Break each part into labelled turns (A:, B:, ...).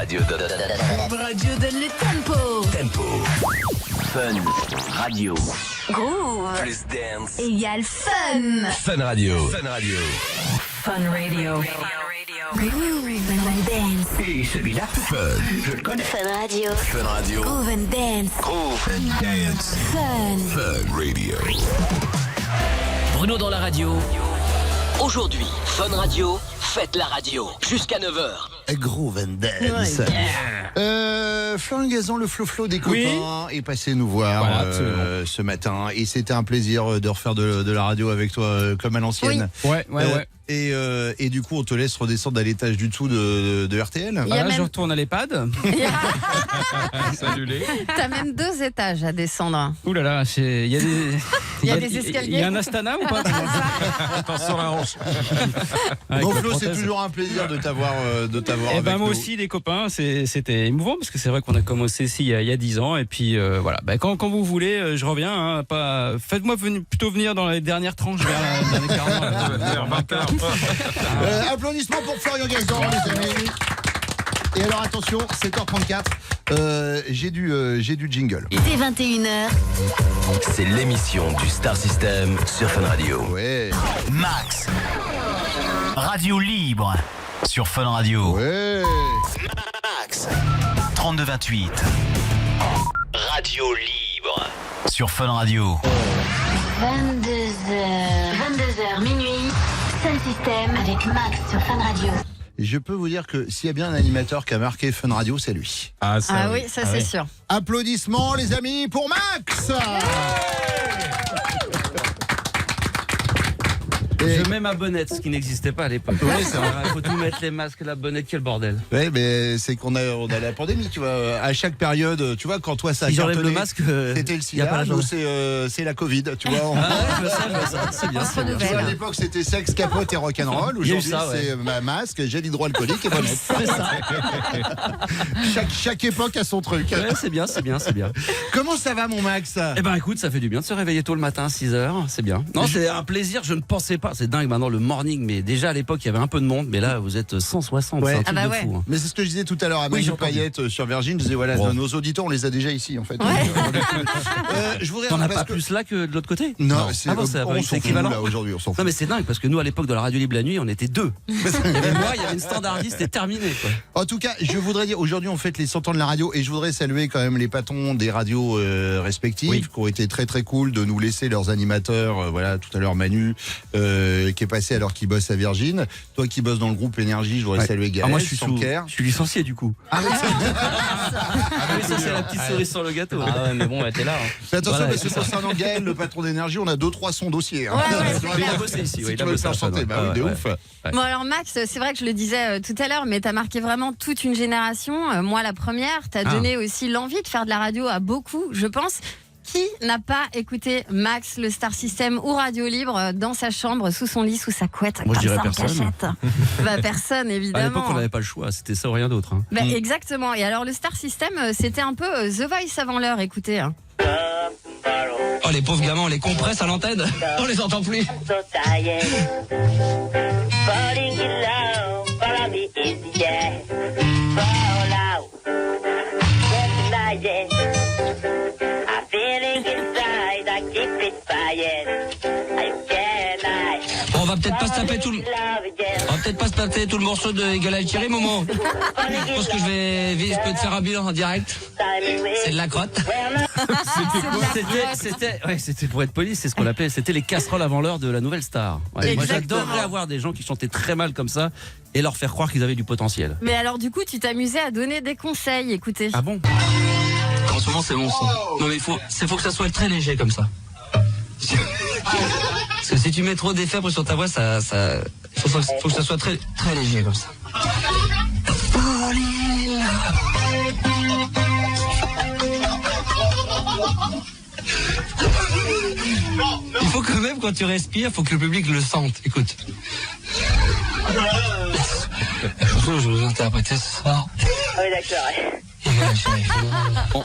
A: Radio donne le tempo. Fun Radio.
B: Groove.
A: Plus dance.
B: Égale fun.
A: Fun Radio.
B: Fun Radio. Groove and dance.
A: Et celui-là, Fun. Je le connais.
B: Fun Radio.
A: Fun Radio.
B: Groove and dance.
A: Groove and dance.
B: Fun.
A: Fun Radio.
C: Bruno dans la radio. Aujourd'hui, Fun Radio, faites la radio. Jusqu'à 9h.
D: Groove and Dance. Florent Gazan, le flow des copains, est passé nous voir ce matin. Et c'était un plaisir de refaire de la radio avec toi comme à l'ancienne.
E: Oui. Ouais.
D: Et du coup, on te laisse redescendre à l'étage du dessous de RTL.
E: Là, je retourne à l'EHPAD. Salut les.
F: T'as même 2 étages à descendre.
E: Ouh là là, il y a des...
F: Il y a des escaliers.
E: Il y a un Astana ou pas?
D: Attention la hanche. Bon Flo, c'est toujours un plaisir de t'avoir avec
E: moi
D: nous.
E: aussi les copains, c'était émouvant parce que c'est vrai qu'on a commencé ici il y a 10 ans et puis voilà. Quand vous voulez, je reviens. Faites-moi plutôt venir dans les dernières tranches vers la dernière quart. 20h.
D: Applaudissements pour Florian Gazan, les amis. Et alors attention, 7h34, j'ai du jingle.
B: C'est 21h.
A: C'est l'émission du Star System sur Fun Radio.
D: Ouais.
A: Max. Radio libre sur Fun Radio.
D: Ouais.
A: Max. 3228. Radio libre sur Fun Radio.
B: 22h minuit. Fun System avec Max sur Fun Radio.
D: Et je peux vous dire que s'il y a bien un animateur qui a marqué Fun Radio, c'est lui.
F: Ah oui, ça c'est sûr.
D: Applaudissements les amis pour Max.
E: Je mets ma bonnette, ce qui n'existait pas à l'époque. Oui, c'est vrai. Il faut tout mettre, les masques, la bonnette, quel bordel.
D: Oui, mais c'est qu'on a la pandémie, tu vois. À chaque période, tu vois, quand toi ça a
E: si j'enlève
D: cartonné,
E: le masque,
D: c'était le sida, nous c'est la Covid, tu vois.
E: Je vois ça, c'est bien.
D: Tu vois, à l'époque, c'était sexe, capote et rock'n'roll. Aujourd'hui, c'est ma masque, gel hydroalcoolique et bonnette.
E: C'est ça.
D: Chaque époque a son truc.
E: Ouais, c'est bien.
D: Comment ça va, mon Max?
E: Eh ben, écoute, ça fait du bien de se réveiller tôt le matin à 6h, c'est bien. Non, c'est un plaisir, je ne pensais pas. C'est dingue maintenant le morning, mais déjà à l'époque il y avait un peu de monde, mais là vous êtes 160, c'est un truc de fou. Hein.
D: Mais c'est ce que je disais tout à l'heure à Marie Payette sur Virgin, je disais voilà, nos auditeurs on les a déjà ici en fait. Je voudrais.
E: T'en as pas plus là que de l'autre côté?
D: Non,
E: c'est équivalent
D: là aujourd'hui, on s'en fout.
E: Non mais c'est dingue parce que nous à l'époque de la radio libre la nuit on était 2. Il y avait moi, il y avait une standardiste et terminé quoi.
D: En tout cas, je voudrais dire aujourd'hui on fête les 100 ans de la radio et je voudrais saluer quand même les patrons des radios respectives qui ont été très très cool de nous laisser leurs animateurs. Voilà, tout à l'heure Manu qui est passé alors qu'il bosse à Virgin. Toi qui bosses dans le groupe Énergie, je voudrais saluer Gaël.
E: Moi je suis licencié du coup.
D: Ah oui,
E: ça c'est la petite cerise sur le gâteau. Ah ouais mais bon t'es là.
D: Fais attention parce que concernant Gaël, le patron d'Énergie, on a 2-3 sons dossiers.
E: Il a bossé ici, il a bossé en
D: chanter. Bah oui, de ouf.
F: Bon alors Max, c'est vrai que je le disais tout à l'heure, mais t'as marqué vraiment toute une génération. Moi la première, t'as donné aussi l'envie de faire de la radio à beaucoup, je pense. Qui n'a pas écouté Max, le Star System ou Radio Libre dans sa chambre, sous son lit, sous sa couette?
E: Moi je dirais
F: personne. Personne évidemment.
E: À l'époque on n'avait pas le choix, c'était ça ou rien d'autre. Hein.
F: Exactement. Et alors le Star System, c'était un peu The Voice avant l'heure, écoutez. Hein.
C: Oh les pauvres gamins, on les compresse à l'antenne. On les entend plus. On va peut-être pas se taper tout le morceau de Egal Thierry, Momo. Je pense que je peux te faire un bilan en direct. C'est de la crotte.
E: C'était pour être poli, c'est ce qu'on appelait, c'était les casseroles avant l'heure de la nouvelle star. Ouais, moi j'adorerais avoir des gens qui chantaient très mal comme ça et leur faire croire qu'ils avaient du potentiel.
F: Mais alors du coup tu t'amusais à donner des conseils, écoutez.
E: Ah bon?
C: En ce moment c'est mon son. Non mais faut que ça soit très léger comme ça. Parce que si tu mets trop d'effets sur ta voix, faut que ça soit très, très léger comme ça. Il faut quand même, quand tu respires, faut que le public le sente. Écoute. Je vais vous interpréter ce soir.
G: Oui, d'accord.
C: Bon.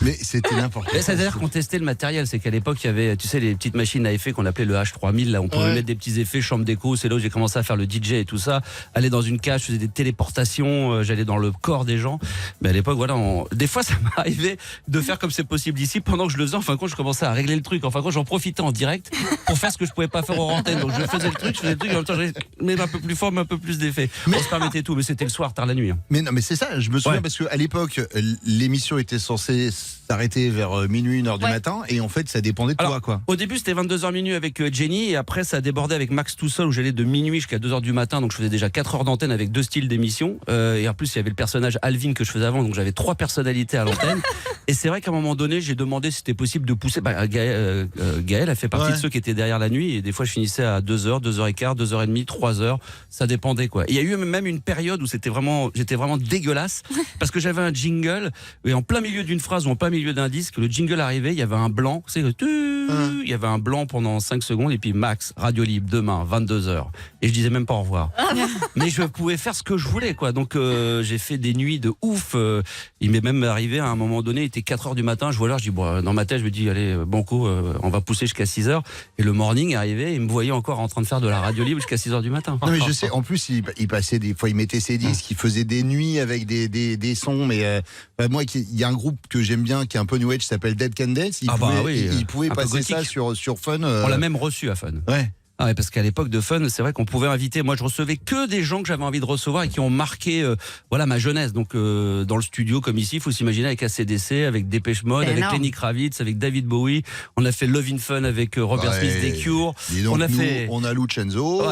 D: Mais c'était n'importe quoi.
C: C'est-à-dire qu'on testait le matériel, c'est qu'à l'époque il y avait, tu sais, les petites machines à effets qu'on appelait le H3000, là on pouvait mettre des petits effets, chambre d'écho, c'est là où j'ai commencé à faire le DJ et tout ça, aller dans une cage, je faisais des téléportations, j'allais dans le corps des gens, mais à l'époque voilà, des fois ça m'arrivait de faire comme c'est possible ici, pendant que je le faisais, enfin quand je commençais à régler le truc, enfin quand j'en profitais en direct pour faire ce que je pouvais pas faire hors antenne, donc je faisais le truc, et en même temps je mettais un peu plus fort, mais un peu plus d'effets, on se permettait tout, mais c'était le soir, tard la nuit.
D: Mais non, mais c'est ça, je me souviens parce qu'à l'époque, l'émission était censée s'arrêter vers minuit, 1h du matin, et en fait, ça dépendait de toi, quoi.
C: Au début, c'était 22h minuit avec Jenny, et après, ça a débordé avec Max tout seul, où j'allais de minuit jusqu'à 2h du matin, donc je faisais déjà 4 heures d'antenne avec 2 styles d'émission, et en plus, il y avait le personnage Alvin que je faisais avant, donc j'avais 3 personnalités à l'antenne, et c'est vrai qu'à un moment donné, j'ai demandé si c'était possible de pousser, Gaël a fait partie de ceux qui étaient derrière la nuit, et des fois, je finissais à 2h, 2h15, 2h30, 3h, ça dépendait, quoi. Il y a eu même une période où j'étais vraiment dégueulasse, parce que j'avais un jingle, et en plein milieu d'une phrase ou en plein milieu d'un disque, le jingle arrivait, il y avait un blanc, c'est il y avait un blanc pendant 5 secondes, et puis Max, Radio Libre, demain, 22h. Et je disais même pas au revoir. Mais je pouvais faire ce que je voulais, quoi. Donc j'ai fait des nuits de ouf. Il m'est même arrivé à un moment donné, il était 4h du matin, je vois l'heure, je dis, bon, dans ma tête, je me dis, allez, banco, on va pousser jusqu'à 6h. Et le morning arrivait, il me voyait encore en train de faire de la Radio Libre jusqu'à 6h du matin.
D: Non, mais je sais, en plus, il passait des fois, il mettait ses disques, il faisait des nuits avec des sons, mais moi, il y a un groupe que j'aime bien, qui est un peu new age, qui s'appelle Dead Can Dance. Il pouvait passer ça sur Fun.
C: On l'a même reçu à Fun.
D: Ouais.
C: Ah ouais, parce qu'à l'époque de Fun, c'est vrai qu'on pouvait inviter. Moi, je recevais que des gens que j'avais envie de recevoir et qui ont marqué, ma jeunesse. Donc, dans le studio, comme ici, il faut s'imaginer avec ACDC, avec Dépêche Mode, avec Lenny Kravitz, avec David Bowie. On a fait Love in Fun avec Robert Smith des Cure.
D: On a Lucenzo.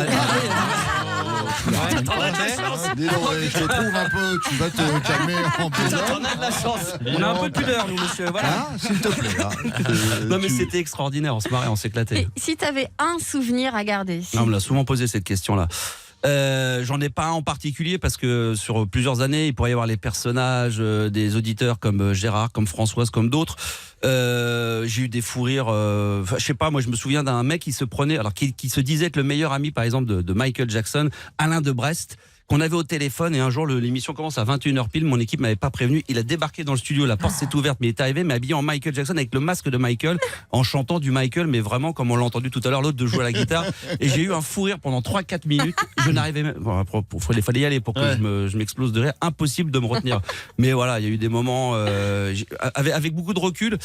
D: Je te trouve un peu, tu vas te calmer en peu.
C: On a de la chance. On a un peu de pudeur, nous, monsieur. Voilà.
D: S'il te plaît.
C: Non, mais c'était extraordinaire. On se marrait, on s'éclatait.
F: Et si tu avais un souvenir à garder
C: Non, on me l'a souvent posé cette question-là. J'en ai pas un en particulier parce que sur plusieurs années, il pourrait y avoir les personnages des auditeurs comme Gérard, comme Françoise, comme d'autres. J'ai eu des fous rires. Je sais pas, moi je me souviens d'un mec qui se prenait, alors qui se disait être le meilleur ami par exemple de Michael Jackson, Alain de Brest, qu'on avait au téléphone, et un jour l'émission commence à 21h pile, mon équipe m'avait pas prévenu, il a débarqué dans le studio, la porte s'est ouverte, mais il est arrivé, mais habillé en Michael Jackson avec le masque de Michael, en chantant du Michael, mais vraiment comme on l'a entendu tout à l'heure, l'autre de jouer à la guitare, et j'ai eu un fou rire pendant 3-4 minutes, je n'arrivais même, il fallait y aller pour que je m'explose de rire, impossible de me retenir, mais voilà, il y a eu des moments, avec beaucoup de recul.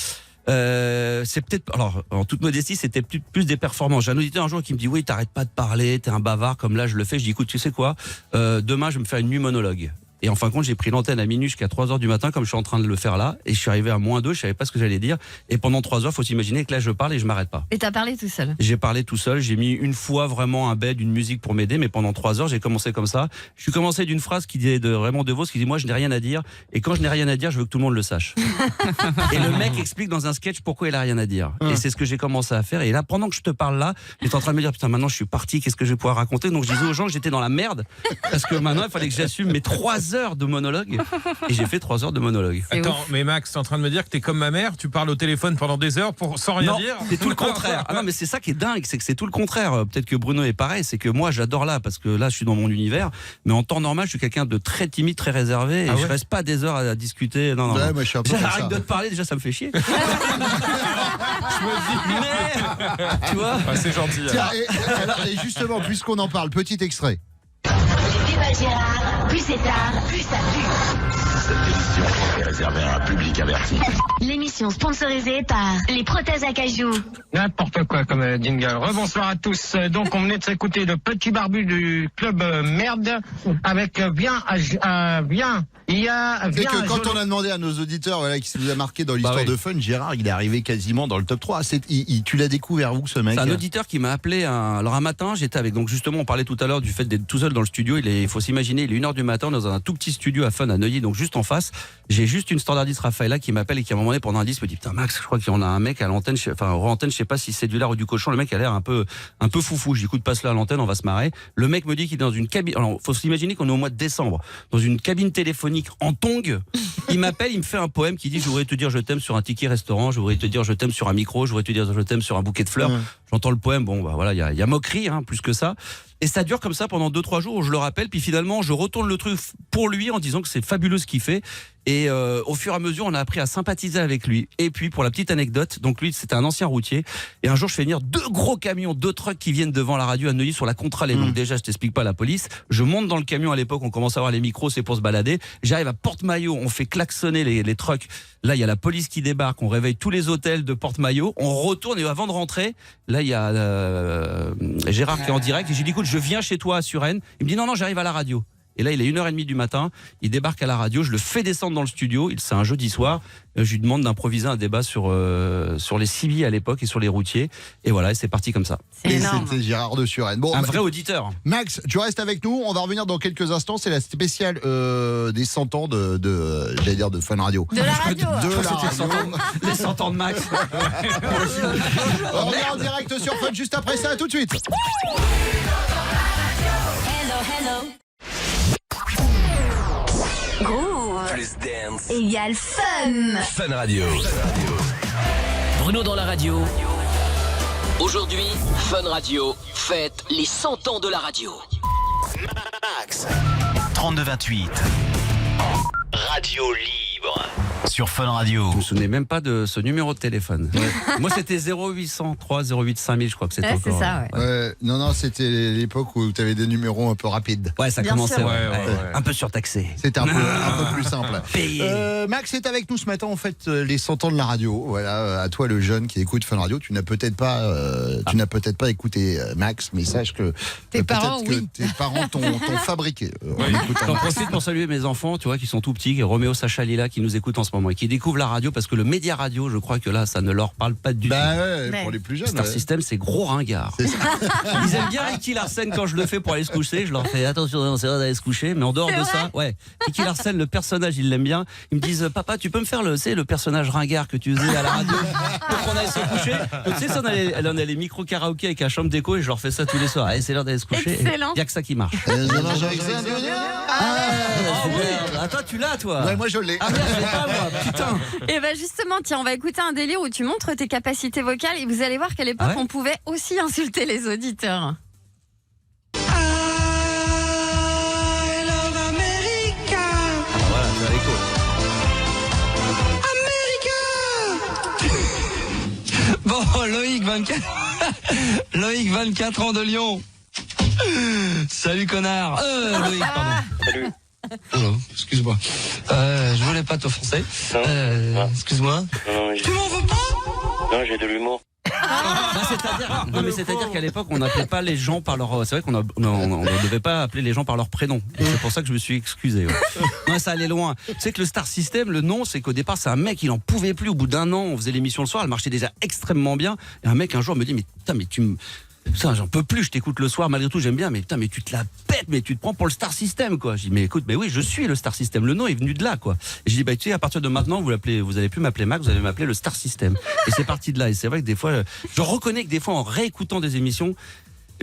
C: C'est peut-être, alors en toute modestie, c'était plus des performances. J'ai un auditeur un jour qui me dit oui, t'arrêtes pas de parler, t'es un bavard, comme là je le fais. Je dis écoute, tu sais quoi, demain je vais me faire une nuit monologue. Et en fin de compte, j'ai pris l'antenne à minuit jusqu'à 3h du matin, comme je suis en train de le faire là. Et je suis arrivé à -2, je savais pas ce que j'allais dire. Et pendant 3 heures, faut s'imaginer que là, je parle et je m'arrête pas.
F: Et t'as parlé tout seul?
C: J'ai parlé tout seul. J'ai mis une fois vraiment un bed, une musique pour m'aider. Mais pendant 3 heures, j'ai commencé comme ça. Je suis commencé d'une phrase qui dit de Raymond DeVos, qui dit moi, je n'ai rien à dire. Et quand je n'ai rien à dire, je veux que tout le monde le sache. Et le mec explique dans un sketch pourquoi il a rien à dire. Et c'est ce que j'ai commencé à faire. Et là, pendant que je te parle là, j'étais en train de me dire putain, maintenant je suis parti. Qu'est-ce que je vais pouvoir raconter? Donc je disais aux gens que j'étais dans la merde. Parce que maintenant, il fallait que j'assume mes 3 heures de monologue. Et j'ai fait 3 heures de monologue.
G: Attends, mais Max, t'es en train de me dire que t'es comme ma mère, tu parles au téléphone pendant des heures sans rien dire?
C: C'est tout le contraire. Ah non, mais c'est ça qui est dingue, c'est que c'est tout le contraire. Peut-être que Bruno est pareil, c'est que moi j'adore là, parce que là je suis dans mon univers, mais en temps normal je suis quelqu'un de très timide, très réservé, et je reste pas des heures à discuter. Non.
D: Ouais, moi, je suis un peu
C: J'arrête de te parler, déjà ça me fait chier. Je me dis, mais tu vois,
G: c'est gentil.
D: Tiens, et justement, puisqu'on en parle, petit extrait.
B: Viva Gérard, plus c'est tard, plus ça pue.
A: Cette émission est réservée à un public averti.
B: L'émission sponsorisée par les prothèses à cajou.
H: N'importe quoi comme jingle. Rebonsoir à tous. Donc on venait de s'écouter le petit barbu du club Merde avec bien. Il y a
D: C'est que quand on a demandé à nos auditeurs qui se nous a marqué dans l'histoire de Fun, Gérard, il est arrivé quasiment dans le top 3. Tu l'as découvert où, ce mec?
C: C'est un auditeur qui m'a appelé. Alors un matin, j'étais avec. Donc justement, on parlait tout à l'heure du fait d'être tout seul dans le studio. Il faut s'imaginer, il est 1h du matin dans un tout petit studio à Fun à Neuilly, donc juste en face. J'ai juste une standardiste Rafaela qui m'appelle et qui à un moment donné pendant un disque me dit putain Max, je crois qu'il y en a un mec à l'antenne, hors antenne, je sais pas si c'est du lard ou du cochon. Le mec a l'air un peu foufou. Je dis écoute, passe-le à l'antenne, on va se marrer. Le mec me dit qu'il est dans une cabine. Alors faut s'imaginer qu'on est au mois de décembre dans une cabine téléphonique en tongs. Il m'appelle, il me fait un poème qui dit je voudrais te dire je t'aime sur un ticket restaurant, je voudrais te dire je t'aime sur un micro, je voudrais te dire je t'aime sur un bouquet de fleurs. J'entends le poème, bon bah voilà, il y a moquerie plus que ça. Et ça dure comme ça pendant 2-3 jours où je le rappelle, puis finalement je retourne le truc pour lui en disant que c'est fabuleux ce qu'il fait. Et au fur et à mesure, on a appris à sympathiser avec lui. Et puis, pour la petite anecdote, donc lui, c'était un ancien routier. Et un jour, je fais venir 2 gros camions, 2 trucks qui viennent devant la radio à Neuilly sur la contre-allée. Donc déjà, je t'explique pas la police. Je monte dans le camion à l'époque, on commence à avoir les micros, c'est pour se balader. J'arrive à Porte-Maillot, on fait klaxonner les trucks. Là, il y a la police qui débarque, on réveille tous les hôtels de Porte-Maillot. On retourne et avant de rentrer, là, il y a Gérard qui est en direct. Et j'ai dit, écoute, je viens chez toi à Suresnes. Il me dit, non, j'arrive à la radio. Et là, il est 1h30 du matin, il débarque à la radio, je le fais descendre dans le studio, c'est un jeudi soir, je lui demande d'improviser un débat sur les civils à l'époque et sur les routiers. Et voilà, et c'est parti comme ça.
F: C'est
D: Et
F: énorme.
D: c'était Gérard de Suresnes. Bon,
C: Un vrai auditeur.
D: Max, tu restes avec nous. On va revenir dans quelques instants. C'est la spéciale des 100 ans j'allais dire de Fun Radio.
F: De la radio.
D: De la radio.
C: Les 100 ans de Max.
D: On est en direct sur Fun juste après ça. À tout de suite.
B: Groove
A: Plus dance.
B: égale fun.
A: Fun Radio. Bruno dans la radio. Aujourd'hui, Fun Radio fête les 100 ans de la radio. Max. 32-28. Radio libre. Sur Fun Radio.
C: Je me souvenais même pas de ce numéro de téléphone. Moi, c'était 0803 08 5000, je crois que c'était
F: Ouais,
C: encore.
F: c'est ça, ouais.
D: Non, c'était l'époque où tu avais des numéros un peu rapides.
C: Ouais, ça
F: Bien
C: commençait.
F: sûr.
C: Ouais.
G: Ouais.
C: Un peu surtaxé.
D: C'était un peu plus simple.
C: Payé.
D: Max est avec nous ce matin, en fait, les 100 ans de la radio. Voilà, à toi le jeune qui écoute Fun Radio, tu n'as peut-être pas écouté Max, mais sache que
I: Tes parents,
D: peut-être que
I: oui.
D: tes parents t'ont fabriqué. En écoutant
C: J'en
D: Max.
C: profite pour saluer mes enfants, tu vois, qui sont tout petits, et Roméo, Sacha, Lila, qui nous écoutent en ce moment et qui découvrent la radio parce que le média radio, je crois que là, ça ne leur parle pas du
D: Bah
C: tout.
D: ouais,
F: Ouais.
D: pour les plus jeunes.
C: Star
D: ouais.
C: System, c'est gros ringard.
D: C'est ça.
C: Ils aiment bien Ricky Larsen quand je le fais pour aller se coucher. Je leur fais attention, c'est vrai d'aller se coucher. Mais en dehors
F: C'est
C: de
F: vrai
C: ça, ouais. Ricky Larsen, le personnage, ils l'aiment bien. Ils me disent, papa, tu peux me faire le personnage ringard que tu faisais à la radio pour qu'on aille se coucher. Donc, tu sais, ça, on a les micros karaoké avec un chambre d'écho et je leur fais ça tous les soirs. Allez, c'est l'heure d'aller se coucher.
F: Excellent.
C: Il n'y a que ça qui marche. Oh, merde. Ah, toi, tu l'as, toi.
D: Ouais, moi je l'ai.
C: Ah merde, je l'ai pas, moi. Putain.
F: Et ben justement, tiens, on va écouter un délire où tu montres tes capacités vocales et vous allez voir qu'à l'époque,
C: Ah ouais
F: on pouvait aussi insulter les auditeurs.
C: Voilà, tu as l'écho.
J: Bon, Loïc, 24 ans de Lyon. Salut, connard. Loïc, pardon.
H: Salut.
J: Oh, excuse-moi. Je voulais pas t'offenser. Excuse-moi. Tu m'en veux pas?
H: Non, j'ai de l'humour.
C: C'est-à-dire qu'à l'époque, on n'appelait pas les gens par leur. C'est vrai qu'on ne devait pas appeler les gens par leur prénom. Et c'est pour ça que je me suis excusé. Ouais. Non, ça allait loin. Tu sais que le Star System, le nom, c'est qu'au départ, c'est un mec, il en pouvait plus. Au bout d'1 an, on faisait l'émission le soir, elle marchait déjà extrêmement bien. Et un mec un jour me dit, mais putain, mais tu me. Putain, j'en peux plus, je t'écoute le soir, malgré tout, j'aime bien, mais putain, mais tu te la pètes, mais tu te prends pour le Star System, quoi. Je dis, mais écoute, mais oui, je suis le Star System, le nom est venu de là, quoi. Et je dis, bah, tu sais, à partir de maintenant, vous allez plus m'appeler Max, vous allez m'appeler le Star System. Et c'est parti de là. Et c'est vrai que des fois, je reconnais que des fois, en réécoutant des émissions,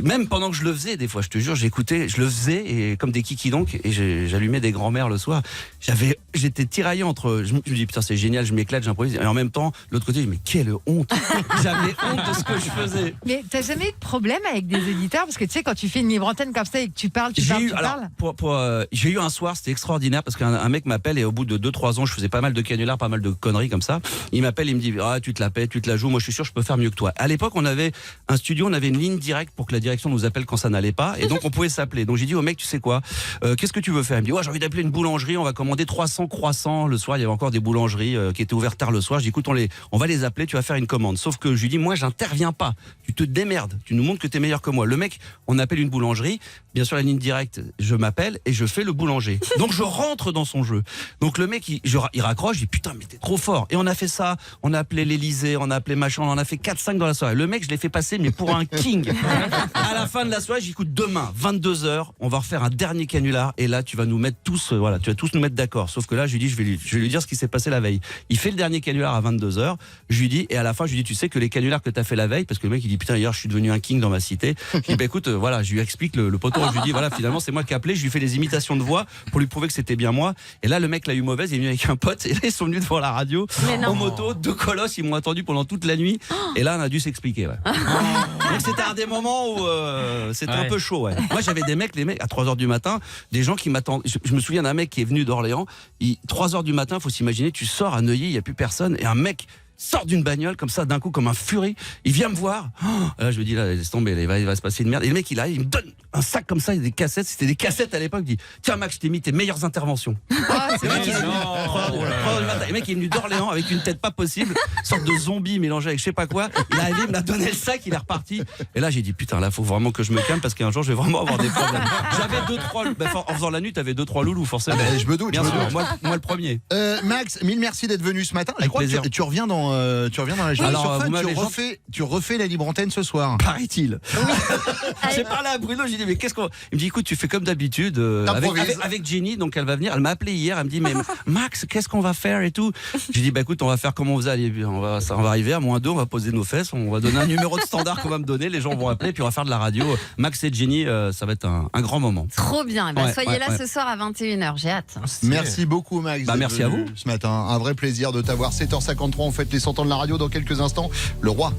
C: même pendant que je le faisais, des fois, je te jure, j'écoutais, je le faisais, et comme des kikis donc, et j'allumais des grands-mères le soir. J'étais tiraillé entre, je me dis, putain, c'est génial, je m'éclate, j'improvise, et en même temps, de l'autre côté, je me dis, mais quelle honte! J'avais honte de ce que je faisais.
I: Mais t'as jamais eu de problème avec des auditeurs? Parce que tu sais, quand tu fais une libre antenne comme ça et que tu parles, tu parles.
C: J'ai eu un soir, c'était extraordinaire, parce qu'un mec m'appelle, et au bout de 2-3 ans, je faisais pas mal de canulars, pas mal de conneries comme ça. Il m'appelle, il me dit, ah, tu te la pètes, tu te la joues, moi je suis sûr, je peux faire mieux que toi. À l'époque, on avait un studio, on avait une ligne directe pour que la direction nous appelle quand ça n'allait pas, et donc on pouvait s'appeler. Donc j'ai dit au mec, tu sais quoi, qu'est-ce que tu veux faire? Il me dit, ouais, j'ai envie d'appeler une boulangerie, on va commander 300 croissants. Le soir, il y avait encore des boulangeries qui étaient ouvertes tard le soir. Je dis, écoute, on va les appeler, tu vas faire une commande. Sauf que je lui dis, moi, j'interviens pas. Tu te démerdes. Tu nous montres que t'es meilleur que moi. Le mec, on appelle une boulangerie. Bien sûr, la ligne directe, je m'appelle et je fais le boulanger. Donc je rentre dans son jeu. Donc le mec, il raccroche, je dis, putain, mais t'es trop fort. Et on a fait ça. On a appelé l'Elysée, on a appelé machin, on en a fait 4-5 dans la soirée. Le mec, je l'ai fait passer, mais pour un king. À la fin de la soirée, j'écoute, demain, 22h, on va refaire un dernier canular. Et là, tu vas nous mettre tous, voilà, tu vas tous nous mettre d'accord. Sauf que là, je lui dis, je vais lui dire ce qui s'est passé la veille. Il fait le dernier canular à 22h. Je lui dis, et à la fin, je lui dis, tu sais que les canulars que t'as fait la veille, parce que le mec, il dit, putain, hier, je suis devenu un king dans ma cité. Je dis, bah écoute, voilà, je lui explique le poteau. Je lui dis, voilà, finalement, c'est moi qui ai appelé. Je lui fais des imitations de voix pour lui prouver que c'était bien moi. Et là, le mec l'a eu mauvaise. Il est venu avec un pote. Et là, ils sont venus devant la radio, en moto, 2 colosses. Ils m'ont attendu pendant toute la nuit. Et là, on a dû s'expliquer. Ouais. Donc, c'était un des moments où c'était un peu chaud. Ouais. Moi, j'avais les mecs à 3h du matin, des gens qui m'attendent. Je me souviens d'un mec qui est venu d'Orléans. 3h du matin, faut s'imaginer, tu sors à Neuilly, il y a plus personne, et un mec sort d'une bagnole comme ça d'un coup comme un furie, il vient me voir. Là je me dis là laisse tomber, il va se passer une merde. Et le mec il me donne un sac comme ça, il y a des cassettes, c'était des cassettes à l'époque, il dit tiens Max, je t'ai mis tes meilleures interventions. Le mec il est venu d'Orléans avec une tête pas possible, une sorte de zombie mélangé avec je sais pas quoi. Il est arrivé, il m'a donné le sac, il est reparti. Et là j'ai dit putain là faut vraiment que je me calme parce qu'un jour je vais vraiment avoir des problèmes. J'avais 2-3 en faisant la nuit t'avais 2-3 loulous forcément.
D: Je me doute.
C: Bien sûr, moi le premier.
D: Max, mille merci d'être venu ce matin. Je
C: avec
D: crois
C: plaisir.
D: que tu reviens dans la journée. Alors, tu refais la libre antenne ce soir.
C: Paraît-il. J'ai parlé à Bruno, j'ai dit mais qu'est-ce qu'on. Il me dit écoute, tu fais comme d'habitude avec Jenny, donc elle va venir. Elle m'a appelé hier, elle me dit mais Max, qu'est-ce qu'on va faire et tout. J'ai dit bah écoute, on va faire comme on faisait. Allez, on va arriver à -2, on va poser nos fesses, on va donner un numéro de standard qu'on va me donner, les gens vont appeler, puis on va faire de la radio. Max et Jenny, ça va être un grand moment.
F: Trop bien. Soyez là ce soir à 21h, j'ai hâte.
D: Merci beaucoup Max.
C: Merci à vous
D: ce matin. Un vrai plaisir de t'avoir. 7h53, on fête les 100 ans de la radio dans quelques instants. Le roi